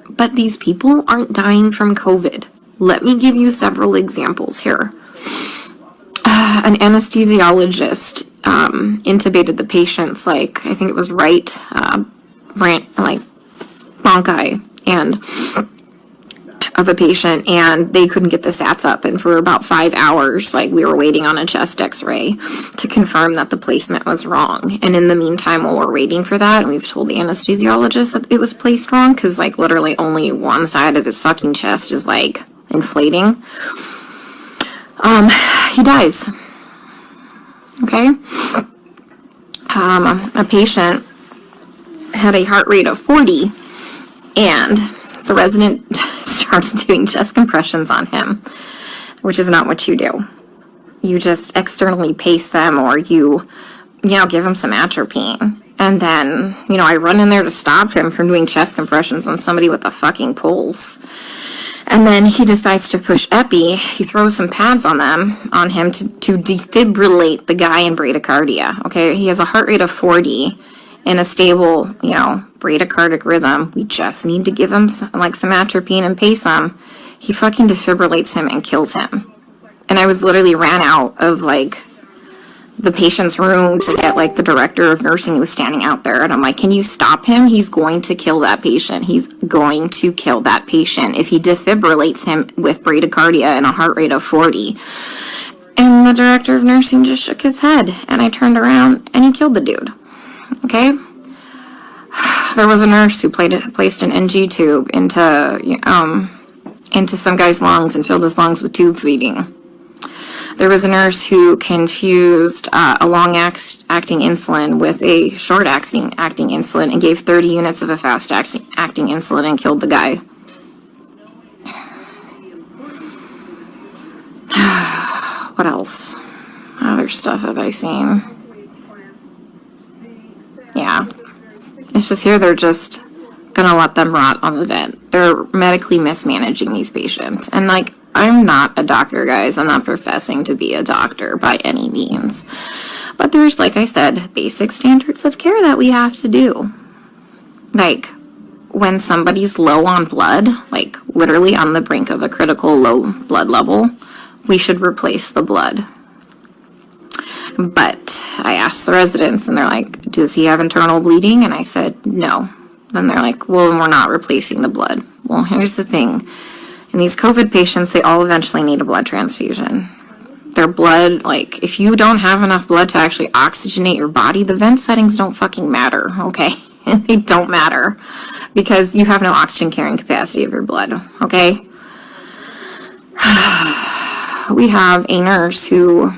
But these people aren't dying from COVID. Let me give you several examples here. An anesthesiologist intubated the patient's, like, I think it was right bronchi and of a patient, and they couldn't get the sats up, and for about 5 hours, like, we were waiting on a chest x-ray to confirm that the placement was wrong. And in the meantime, while we're waiting for that, and we've told the anesthesiologist that it was placed wrong, because, like, literally only one side of his fucking chest is, like, inflating, he dies. Okay? A patient had a heart rate of 40, and the resident started doing chest compressions on him, which is not what you do. You just externally pace them, or you give him some atropine. And then, I run in there to stop him from doing chest compressions on somebody with a fucking pulse. And then he decides to push epi. He throws some pads on him to defibrillate the guy in bradycardia. Okay, he has a heart rate of 40 in a stable, bradycardic rhythm. We just need to give him some atropine and pace him. He fucking defibrillates him and kills him. And I was literally ran out of, the patient's room to get, the director of nursing who was standing out there. And I'm like, can you stop him? He's going to kill that patient. He's going to kill that patient if he defibrillates him with bradycardia and a heart rate of 40. And the director of nursing just shook his head. And I turned around, and he killed the dude. Okay? There was a nurse who placed an NG tube into some guy's lungs and filled his lungs with tube feeding. There was a nurse who confused a long-acting insulin with a short-acting insulin and gave 30 units of a fast-acting insulin and killed the guy. What else? Other stuff have I seen? Yeah. It's just here they're just gonna let them rot on the vent. They're medically mismanaging these patients. And, I'm not a doctor, guys. I'm not professing to be a doctor by any means. But there's, like I said, basic standards of care that we have to do. When somebody's low on blood, literally on the brink of a critical low blood level, we should replace the blood. But I asked the residents, and they're like, does he have internal bleeding? And I said, no. Then they're like, well, we're not replacing the blood. Well, here's the thing. In these COVID patients, they all eventually need a blood transfusion. Their blood, if you don't have enough blood to actually oxygenate your body, the vent settings don't fucking matter, okay? They don't matter because you have no oxygen carrying capacity of your blood, okay? We have a nurse who,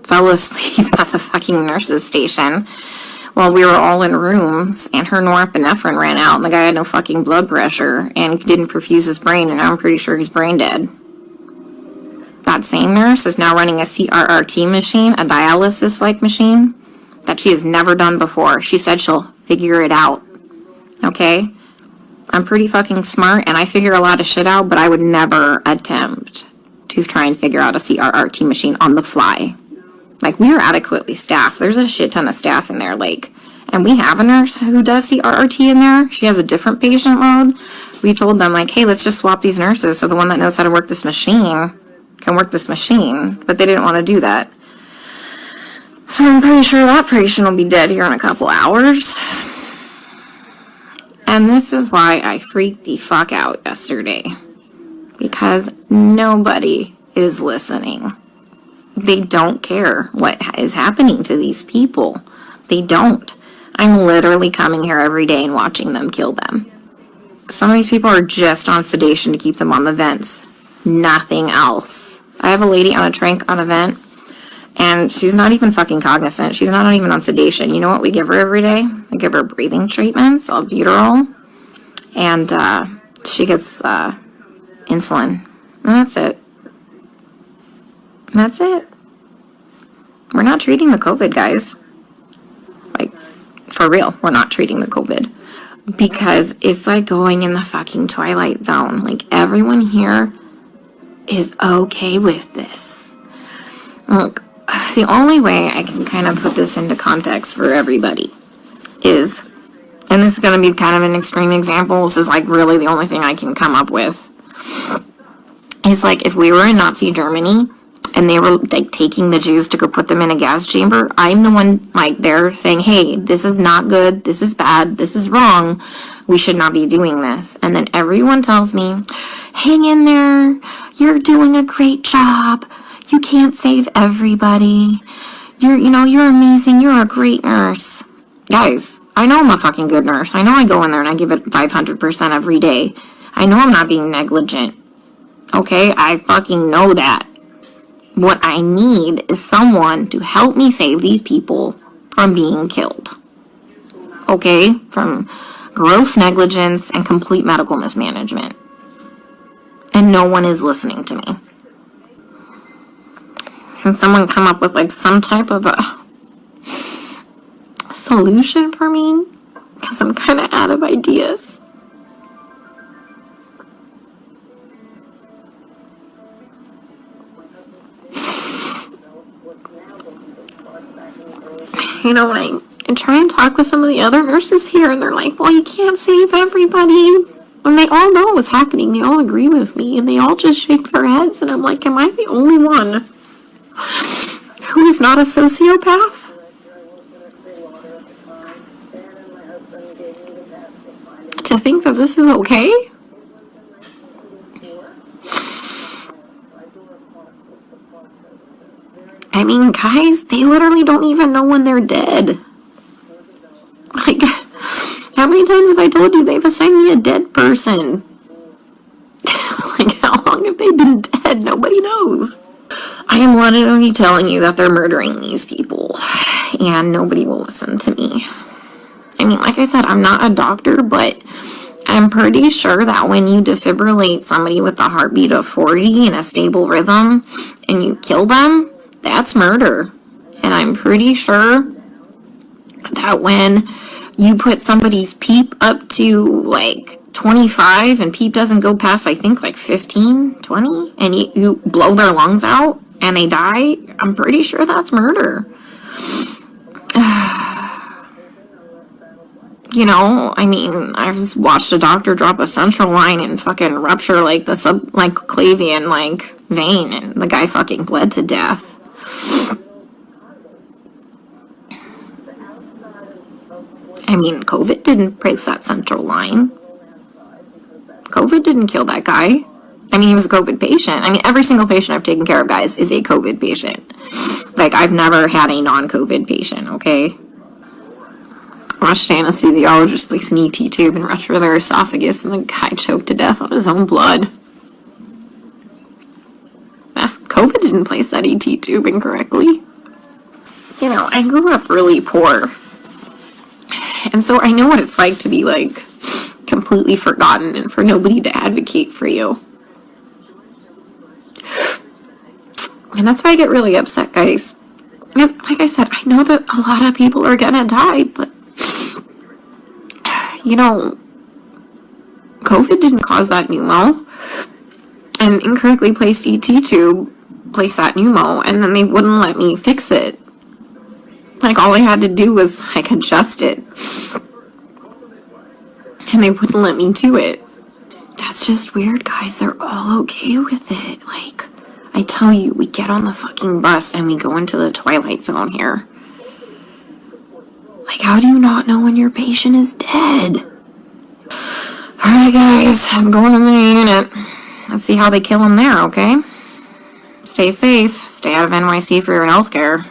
fell asleep at the fucking nurse's station while we were all in rooms, and her norepinephrine ran out, and the guy had no fucking blood pressure and didn't perfuse his brain, and I'm pretty sure he's brain dead. That same nurse is now running a CRRT machine, a dialysis-like machine, that she has never done before. She said she'll figure it out. Okay? I'm pretty fucking smart, and I figure a lot of shit out, but I would never attempt to try and figure out a CRRT machine on the fly. We are adequately staffed. There's a shit ton of staff in there, and we have a nurse who does CRRT in there. She has a different patient load. We told them, hey, let's just swap these nurses so the one that knows how to work this machine can work this machine, but they didn't want to do that. So I'm pretty sure that patient will be dead here in a couple hours. And this is why I freaked the fuck out yesterday, because nobody is listening. They don't care what is happening to these people. They don't. I'm literally coming here every day and watching them kill them. Some of these people are just on sedation to keep them on the vents. Nothing else. I have a lady on a tranq on a vent, and she's not even fucking cognizant. She's not even on sedation. You know what we give her every day? We give her breathing treatments, albuterol, and she gets insulin. And that's it. That's it. We're not treating the COVID, guys. For real, we're not treating the COVID. Because it's going in the fucking Twilight Zone. Everyone here is okay with this. Look, the only way I can kind of put this into context for everybody is, and this is going to be kind of an extreme example, this is like really the only thing I can come up with, is like if we were in Nazi Germany and they were like taking the Jews to go put them in a gas chamber, I'm the one like there saying, hey, this is not good, this is bad, this is wrong, we should not be doing this. And then everyone tells me, hang in there, you're doing a great job, you can't save everybody, you're amazing, you're a great nurse. Guys, I know I'm a fucking good nurse. I know I go in there and I give it 500% every day. I know I'm not being negligent. Okay, I fucking know that. What I need is someone to help me save these people from being killed. Okay, from gross negligence and complete medical mismanagement. And no one is listening to me. Can someone come up with like some type of a solution for me? Because I'm kind of out of ideas. When I try and talk with some of the other nurses here, and they're like, well, you can't save everybody. And they all know what's happening. They all agree with me, and they all just shake their heads. And I'm like, am I the only one who is not a sociopath? To think that this is okay? I mean, guys, they literally don't even know when they're dead. Like, how many times have I told you they've assigned me a dead person? Like, how long have they been dead? Nobody knows. I am literally telling you that they're murdering these people, and nobody will listen to me. I mean, like I said, I'm not a doctor, but I'm pretty sure that when you defibrillate somebody with a heartbeat of 40 in a stable rhythm, and you kill them, that's murder. And I'm pretty sure that when you put somebody's PEEP up to like 25 and PEEP doesn't go past, I think, like 15, 20, and you blow their lungs out and they die, I'm pretty sure that's murder. I mean, I've just watched a doctor drop a central line and fucking rupture like the subclavian vein, and the guy fucking bled to death. I mean, COVID didn't break that central line. COVID didn't kill that guy. I mean, he was a COVID patient. I mean, every single patient I've taken care of, guys, is a COVID patient. Like, I've never had a non-COVID patient, okay? Watched an anesthesiologist place an ET tube and rupture their esophagus, and the guy choked to death on his own blood. COVID didn't place that ET tube incorrectly. I grew up really poor. And so I know what it's like to be, completely forgotten and for nobody to advocate for you. And that's why I get really upset, guys. Because, like I said, I know that a lot of people are gonna die, but, COVID didn't cause that pneumo. And incorrectly placed ET tube placed that pneumo, and then they wouldn't let me fix it. All I had to do was, adjust it. And they wouldn't let me do it. That's just weird, guys. They're all okay with it. I tell you, we get on the fucking bus and we go into the Twilight Zone here. How do you not know when your patient is dead? Alright, guys, I'm going in the unit. Let's see how they kill him there, okay? Stay safe. Stay out of NYC for your healthcare.